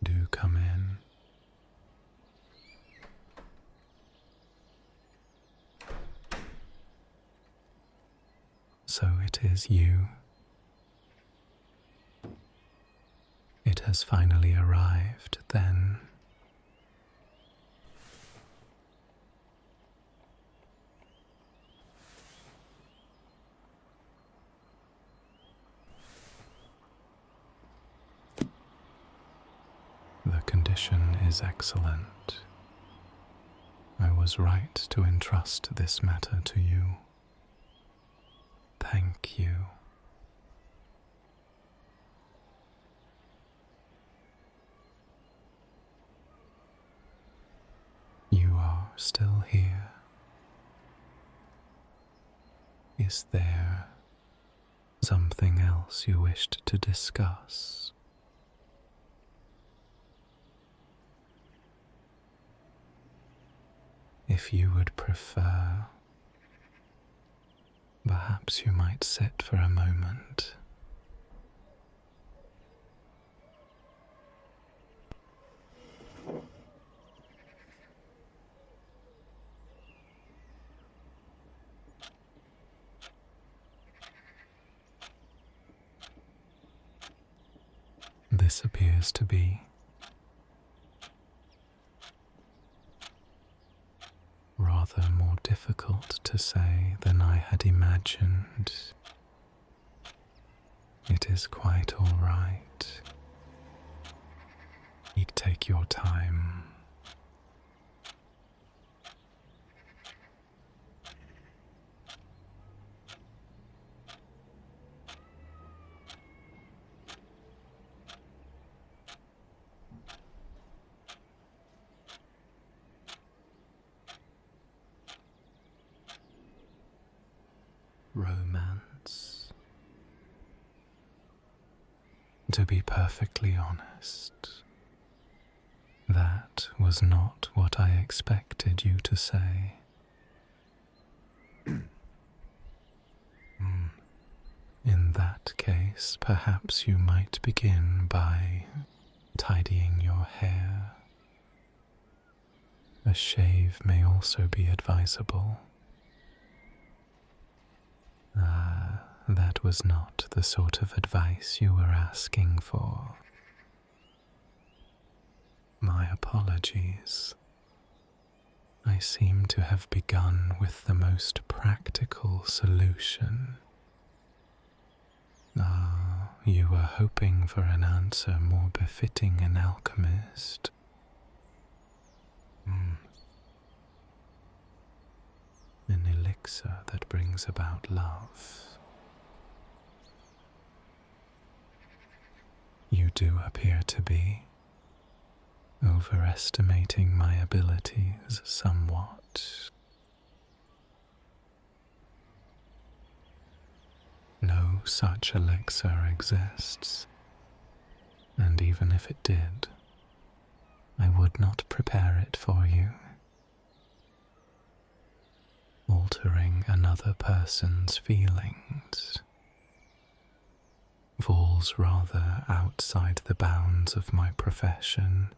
Do come in. So it is you. It has finally arrived, then. The condition is excellent. I was right to entrust this matter to you. Thank you. You are still here. Is there something else you wished to discuss? If you would prefer, perhaps you might sit for a moment. This appears to be rather more difficult to say than I had imagined. It is quite all right. You take your time. Romance. To be perfectly honest, that was not what I expected you to say. In that case, perhaps you might begin by tidying your hair. A shave may also be advisable. That was not the sort of advice you were asking for. My apologies. I seem to have begun with the most practical solution. You were hoping for an answer more befitting an alchemist. An elixir that brings about love. You do appear to be overestimating my abilities somewhat. No such elixir exists, and even if it did, I would not prepare it for you. Altering another person's feelings falls rather outside the bounds of my profession.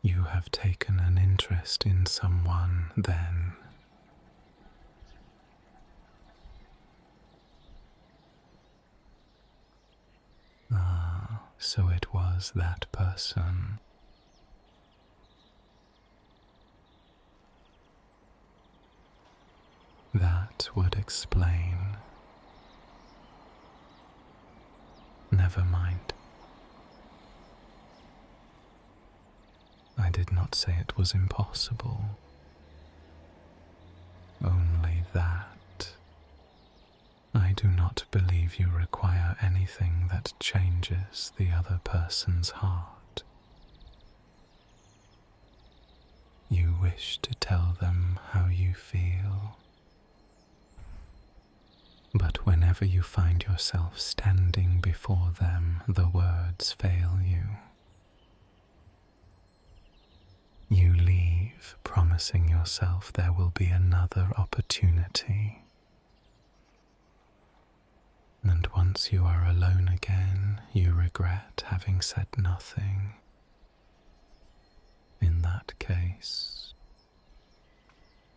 You have taken an interest in someone, then. So it was that person. That would explain. Never mind. I did not say it was impossible. Only that I do not believe you require anything that changes the other person's heart. You wish to tell them how you feel. But whenever you find yourself standing before them, the words fail you. promising yourself there will be another opportunity. And once you are alone again, you regret having said nothing. In that case,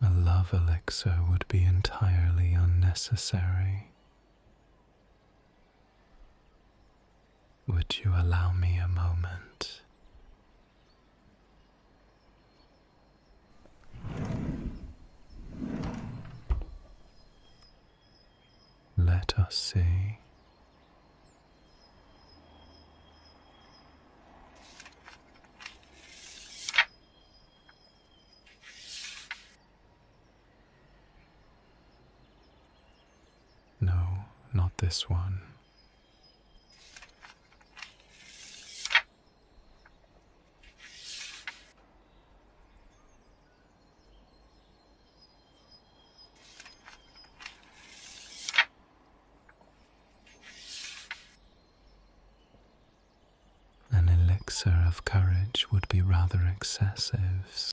a love elixir would be entirely unnecessary. Would you allow me a moment? Let us see. No, not this one. An elixir of courage would be rather excessive.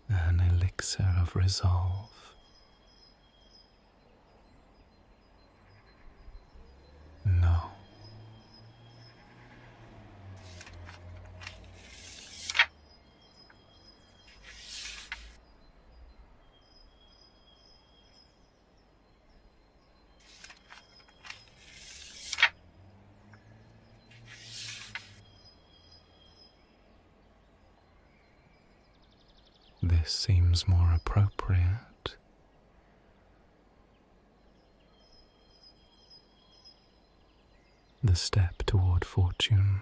An elixir of resolve. No. This seems more appropriate. The step toward fortune.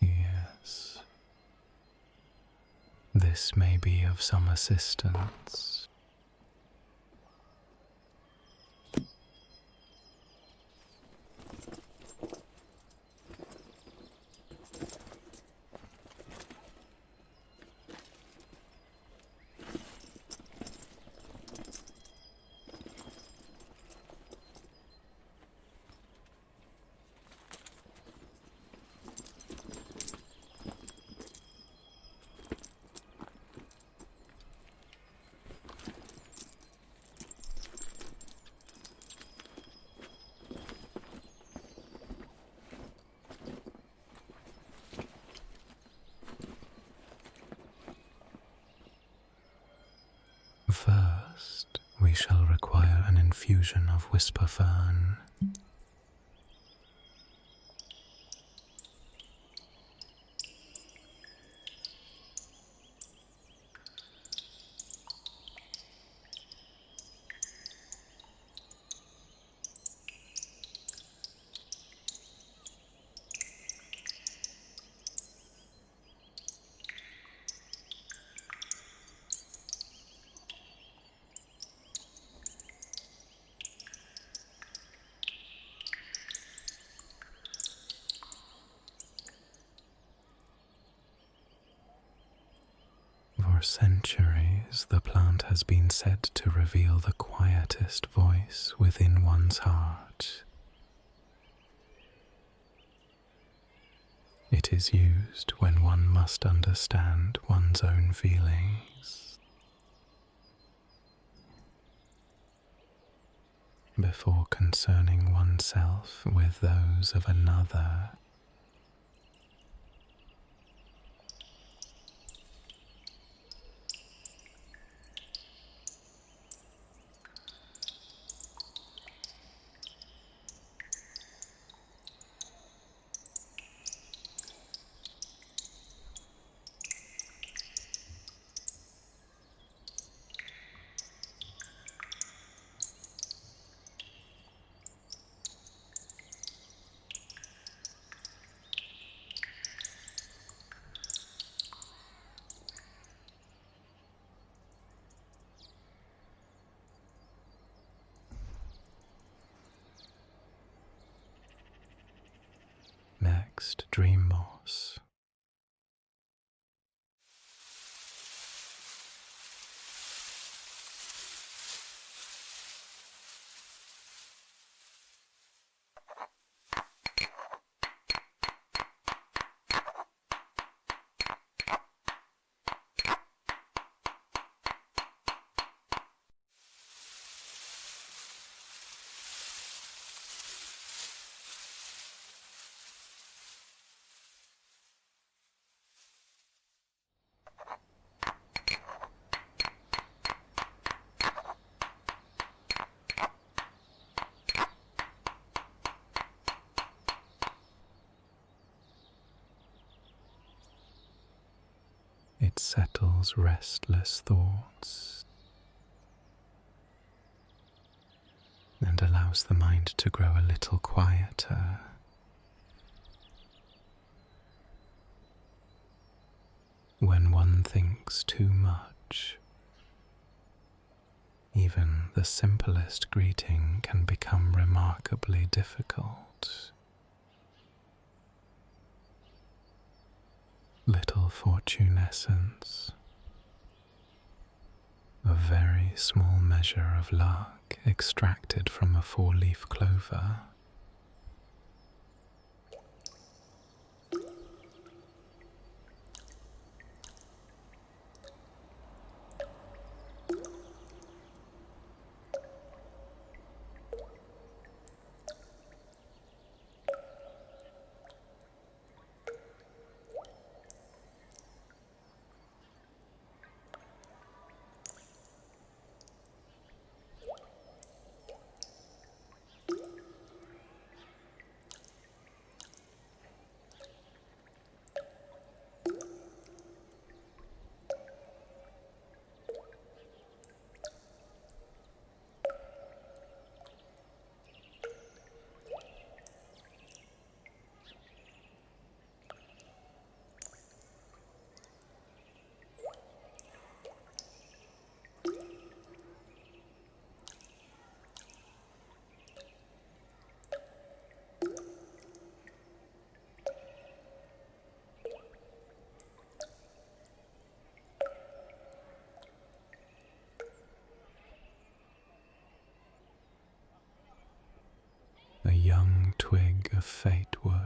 Yes. This may be of some assistance. First, we shall require an infusion of whisper fern. For centuries, the plant has been said to reveal the quietest voice within one's heart. It is used when one must understand one's own feelings before concerning oneself with those of another. settles restless thoughts and allows the mind to grow a little quieter. When one thinks too much, even the simplest greeting can become remarkably difficult. Little fortune essence, a very small measure of luck extracted from a four-leaf clover. A young twig of fate wood.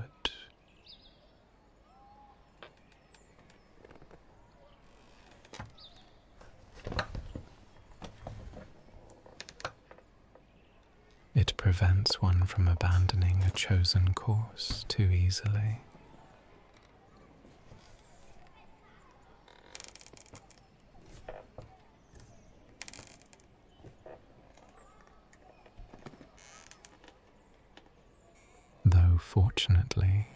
It prevents one from abandoning a chosen course too easily. Though fortunately,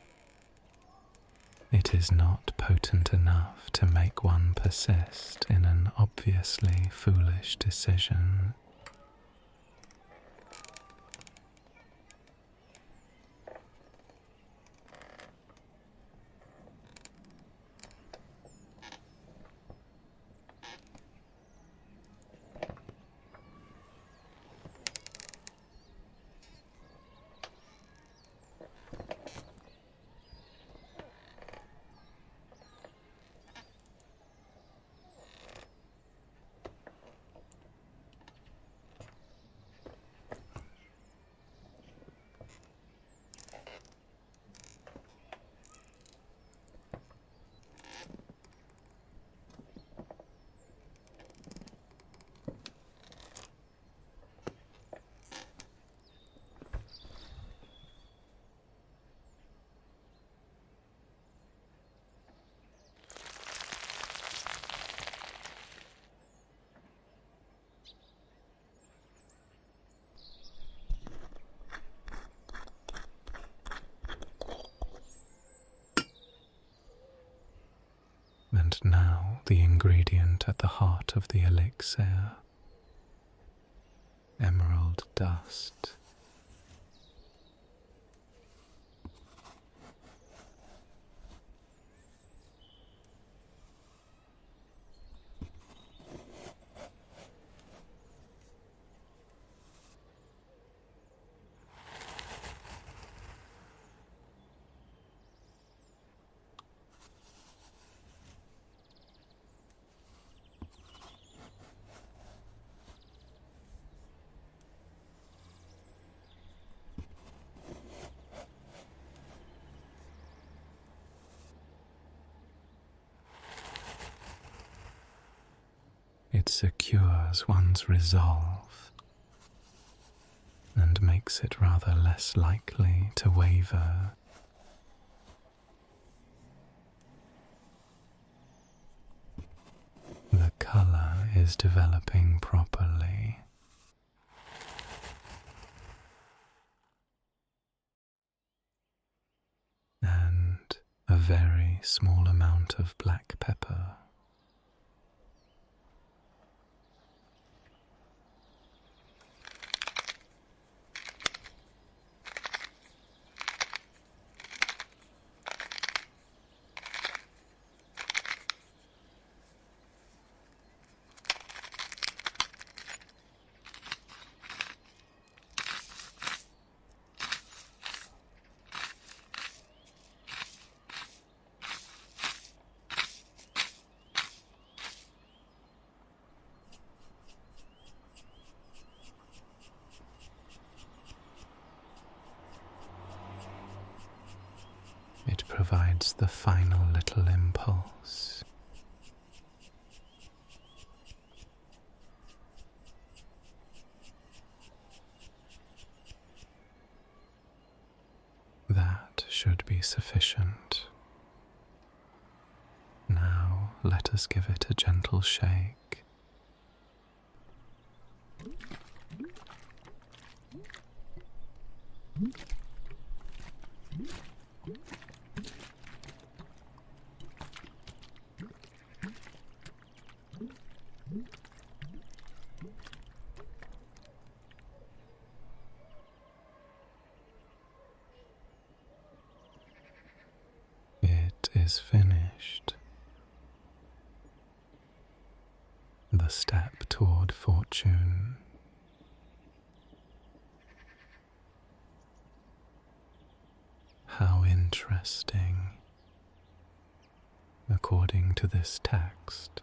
it is not potent enough to make one persist in an obviously foolish decision. And now the ingredient at the heart of the elixir, emerald dust. It secures one's resolve and makes it rather less likely to waver. The color is developing properly. And a very small amount of black pepper provides the final little impulse. That should be sufficient. Now let us give it a gentle shake. It is finished. The step toward fortune. How interesting. According to this text,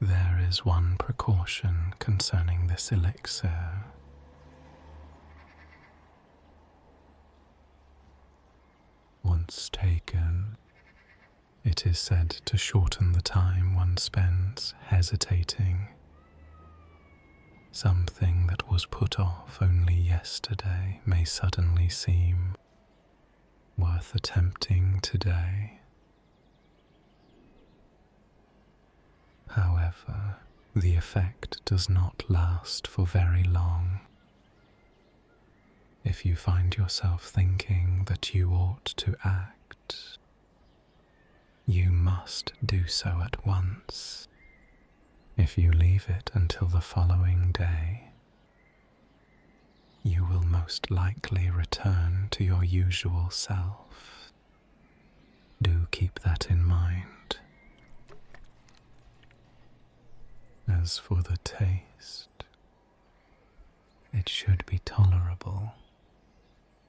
there is one precaution concerning this elixir. Once taken, it is said to shorten the time one spends hesitating. Something that was put off only yesterday may suddenly seem worth attempting today. However, the effect does not last for very long. If you find yourself thinking that you ought to act, you must do so at once. If you leave it until the following day, you will most likely return to your usual self. Do keep that in mind. As for the taste, it should be tolerable.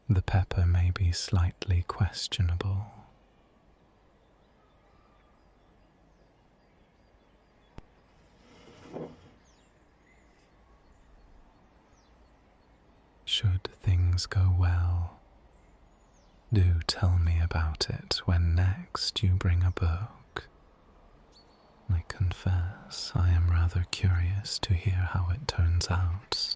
The pepper may be slightly questionable. Should things go well, do tell me about it when next you bring a book. I confess I am rather curious to hear how it turns out.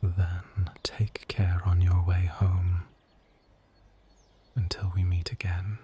Then take care on your way home. Until we meet again.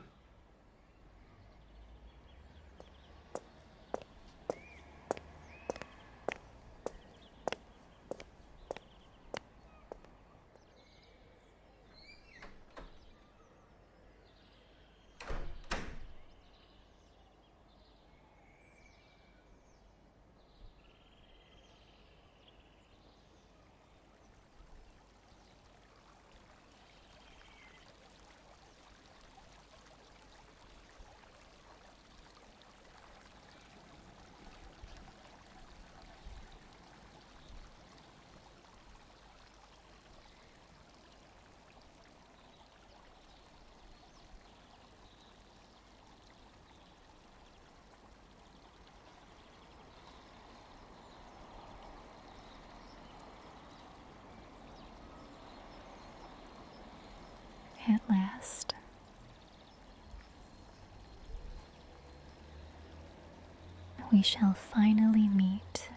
At last, we shall finally meet